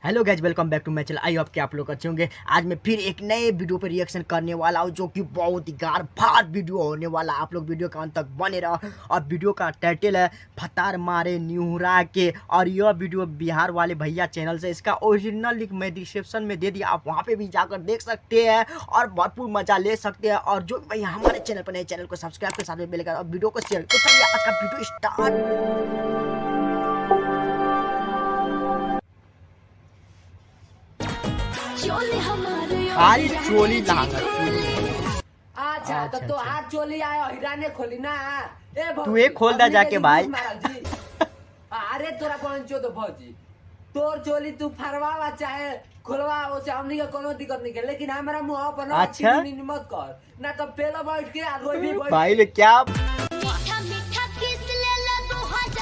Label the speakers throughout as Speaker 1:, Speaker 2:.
Speaker 1: Hello guys, welcome back to my channel. I hope कि आप लोग अच्छे होंगे। आज मैं फिर एक नए वीडियो पर रिएक्शन करने वाला हूँ, जो कि बहुत ही गार फाड़ वीडियो होने वाला। आप लोग वीडियो का अंत तक बने रहो। और वीडियो का टाइटल है फतार मारे न्यूरा के, और यह वीडियो बिहार वाले भैया चैनल से। इसका ओरिजिनल लिंक मैं डिस्क्रिप्शन में दे दिया, आप वहाँ पे भी जाकर देख सकते हैं और भरपूर मजा ले सकते हैं। और जो भैया हमारे चैनल पर नए, चैनल को सब्सक्राइब के साथ में बेल आइकन और वीडियो को शेयर। तो चलिए आज का वीडियो स्टार्ट। खाली चोली लहंगा।
Speaker 2: अच्छा तो हाथ चोली आया हिराने खोली ना।
Speaker 1: तू एक खोल दा जाके भाई।
Speaker 2: अरे तोरा कौन चो तो भौजी, तोर चोली तू फरवावा चाहे खोलवा, उसे हमनी का कोनो दिक्कत नहीं है, लेकिन हमारा मुंह पर ना
Speaker 1: अच्छा
Speaker 2: मत कर ना। तो पेला बैठ के रोई भी
Speaker 1: भाई ले क्या।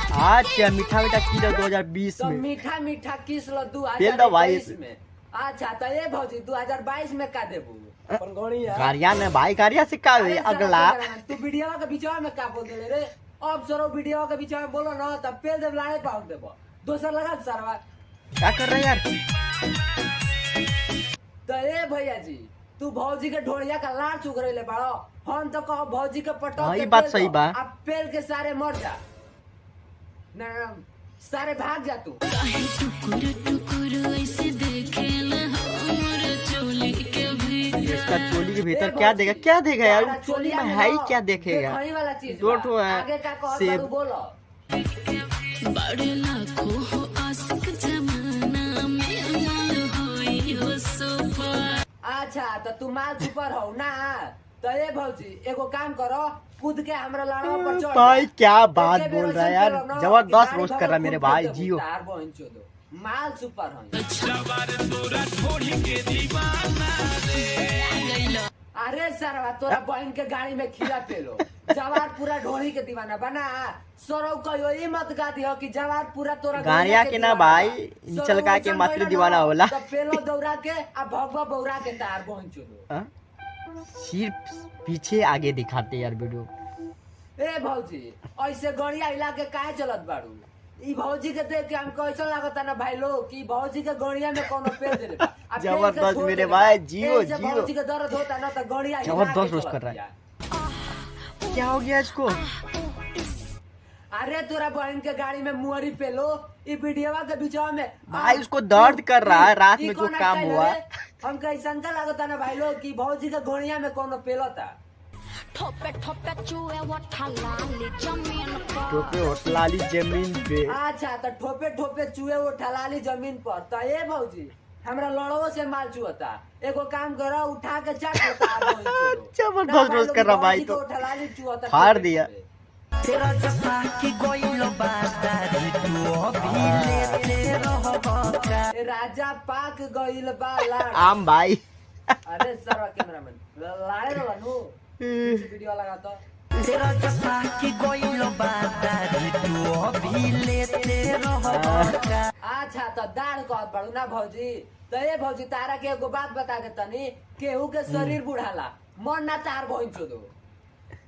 Speaker 1: अच्छा मीठा मीठा किलो 2020 में
Speaker 2: मीठा मीठा किस लो
Speaker 1: 2022
Speaker 2: में। अच्छा तो ये भौजी 2022 में का देबू
Speaker 1: गाड़िया ने भाई, गाड़िया से का अगला।
Speaker 2: तू वीडियो के बीचवा में का बोल देले रे। अब सरो वीडियो के बीचवा में बोलो ना, तब पेल देब लाए पाउंड देबो दोसर लगा सरवा।
Speaker 1: क्या कर रहा है यार।
Speaker 2: तो ए भैया जी, तू भौजी के ढोलिया का लाड़ चुक रहे बाड़ो। हम तो कहो भौजी के पटो
Speaker 1: ये बात सही बा।
Speaker 2: अब पेल के सारे मर जा ना, सारे भाग जा तू।
Speaker 1: इसका चोली के भीतर क्या देगा, क्या देगा यार। चोली में है ही क्या देखेगा।
Speaker 2: वाला चीज
Speaker 1: दो ठो है।
Speaker 2: आगे का कहो बोलो। अच्छा तो तू माल सुपर हो ना। तो ये भौजी एगो काम करो, कूद के हमरा लाड़वा पर चढ़।
Speaker 1: भाई क्या बात बोल रहा है यार, जबरदस्त रोस्ट कर रहा है मेरे भाई जियो।
Speaker 2: माल सुपर हो। अरे सरवा तोरा बहन के गाड़ी में खीरा पेलो, जवार पूरा ढोली के दीवाना बना। सरो कहियो ई मत गा दियो कि जवार पूरा तोरा
Speaker 1: गाड़िया के ना भाई, चलका के मात्र दीवाना होला।
Speaker 2: तो पेलो दौड़ा के आ भगवा बौरा के तार बहन चोदो।
Speaker 1: सिर्फ पीछे आगे दिखाते यार वीडियो।
Speaker 2: ए भौजी ऐसे गड़िया हिला के काहे चलत बाड़ू। ई भौजी के देख के हम कैसा लागता ना भाई लोग कि भौजी के गड़िया में कोनो पेड़ दे देबा।
Speaker 1: जबरदस्त मेरे भाई जियो जियो।
Speaker 2: भौजी के दर्द होता ना तो गड़िया
Speaker 1: जबरदस्त रोस्ट कर रहा है। क्या हो गया इसको।
Speaker 2: अरे तोरा बहन के गाड़ी में मुहरी पे लो, ई वीडियोवा के बीचवा में
Speaker 1: भाई उसको दर्द कर रहा है रात में जो काम हुआ।
Speaker 2: हम कैसा लागता ना भाई लोग कि भौजी के गड़िया में कोनो पेलता।
Speaker 3: ठोपे ठोपे चूहे वो ठलाली जमीन पर।
Speaker 1: ठोपे होटलाली जमीन पे।
Speaker 2: अच्छा तो ठोपे ठोपे चूहे वो ठलाली जमीन पर। तो ये भौजी हमरा लड़ो से माल चुहता। एगो काम करो, उठा के चाट
Speaker 1: जबरदस्त रोस्ट कर रहा भाई। तो
Speaker 2: ठलाली चुहता
Speaker 1: फाड़ दिया।
Speaker 2: राजा पाक गइल बा
Speaker 1: आम भाई।
Speaker 2: अरे सरवा कैमरामैन लाए रहनु वीडियो लगा तो। अच्छा तो दाढ़ कहत बाड़ू ना भौजी। तो ये भौजी तारा के एगो बात बता दे तनी, केहू के शरीर बुढ़ाला मन ना तार भइल चोदो।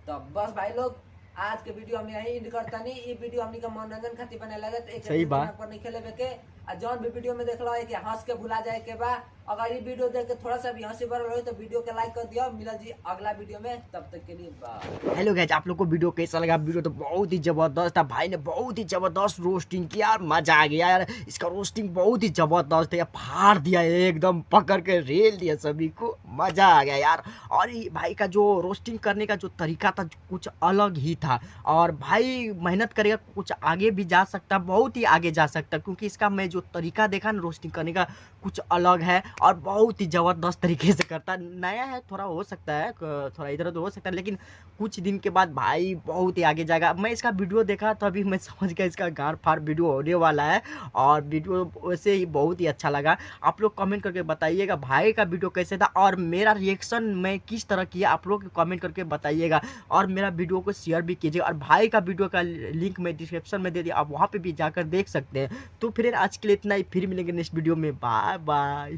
Speaker 2: तो बस भाई लोग आज के वीडियो हम यही एंड करतनी। ई वीडियो हमनी का मनोरंजन खातिर बने लगे तो एक
Speaker 1: सही बात
Speaker 2: पर नहीं खेलेबे के। आ जौन भी वीडियो में देखलो है कि हंस के भुला जाए के बा। अगर ये वीडियो देख के थोड़ा सा भी हंसी भरल हो तो वीडियो के लाइक कर दियो। मिला जी अगला वीडियो में, तब तक के लिए बाय।
Speaker 1: हेलो गाइस, आप लोग को वीडियो कैसा लगा। वीडियो तो बहुत ही जबरदस्त था, भाई ने बहुत ही जबरदस्त रोस्टिंग किया यार, मजा आ गया यार। इसका रोस्टिंग बहुत ही जबरदस्त है, फाड़ दिया एकदम, पकड़ के रेल दिया सभी को, मजा आ गया यार। और ये भाई का जो रोस्टिंग करने का जो तरीका था कुछ अलग ही था। और भाई मेहनत करेगा कुछ आगे भी जा सकता, बहुत ही आगे जा सकता, क्योंकि इसका मैं जो तरीका देखा ना रोस्टिंग करने का कुछ अलग है और बहुत ही जबरदस्त तरीके से करता। नया है, थोड़ा हो सकता है, थोड़ा इधर उधर हो सकता है, लेकिन कुछ दिन के बाद भाई बहुत ही आगे जाएगा। मैं इसका वीडियो देखा तो अभी मैं समझ गया इसका गाड़ फाड़ वीडियो होने वाला है। और वीडियो वैसे ही बहुत ही अच्छा लगा। आप लोग कमेंट करके बताइएगा भाई का वीडियो कैसे था और मेरा रिएक्शन मैं किस तरह किया, आप लोग कमेंट करके बताइएगा। और मेरा वीडियो को शेयर भी कीजिए। और भाई का वीडियो का लिंक मैं डिस्क्रिप्शन में दे दिया, आप वहाँ पे भी जाकर देख सकते हैं। तो फिर आज के लिए इतना ही, फिर मिलेंगे नेक्स्ट वीडियो में। Bye bye.